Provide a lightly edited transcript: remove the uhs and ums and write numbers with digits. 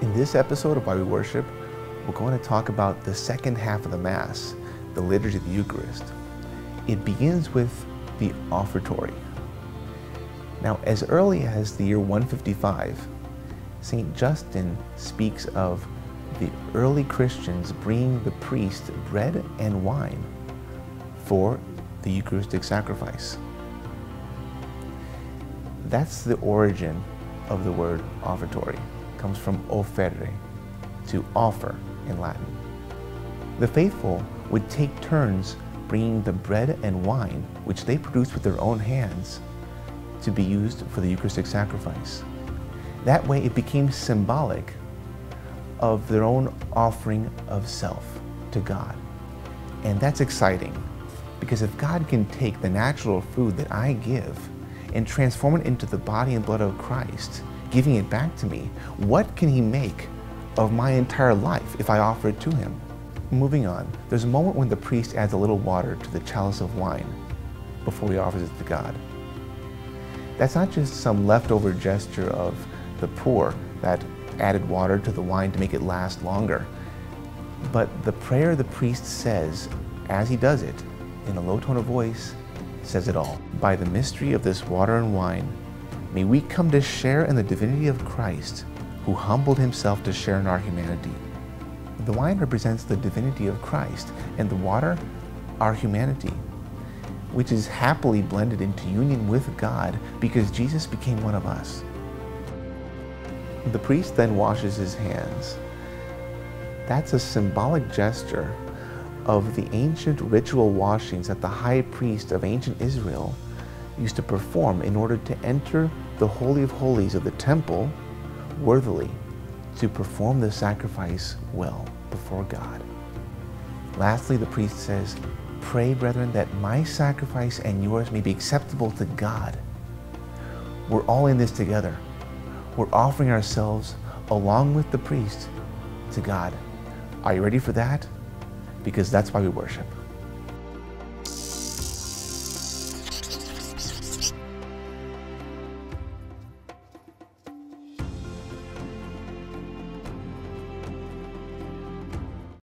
In this episode of Why We Worship, we're going to talk about the second half of the Mass, the liturgy of the Eucharist. It begins with the Offertory. Now, as early as the year 155, St. Justin speaks of the early Christians bringing the priest bread and wine for the Eucharistic sacrifice. That's the origin of the word offertory. It comes from offerre, to offer in Latin. The faithful would take turns bringing the bread and wine, which they produced with their own hands, to be used for the Eucharistic sacrifice. That way it became symbolic of their own offering of self to God. And that's exciting, because if God can take the natural food that I give and transform it into the body and blood of Christ, giving it back to me, what can He make of my entire life if I offer it to Him? Moving on, there's a moment when the priest adds a little water to the chalice of wine before he offers it to God. That's not just some leftover gesture of the poor that added water to the wine to make it last longer, but the prayer the priest says as he does it, in a low tone of voice, says it all. By the mystery of this water and wine, may we come to share in the divinity of Christ, who humbled Himself to share in our humanity. The wine represents the divinity of Christ, and the water, our humanity, which is happily blended into union with God because Jesus became one of us. The priest then washes his hands. That's a symbolic gesture of the ancient ritual washings that the high priest of ancient Israel used to perform in order to enter the Holy of Holies of the temple worthily, to perform the sacrifice well before God. Lastly, the priest says, "Pray, brethren, that my sacrifice and yours may be acceptable to God." We're all in this together. We're offering ourselves along with the priest to God. Are you ready for that? Because that's why we worship.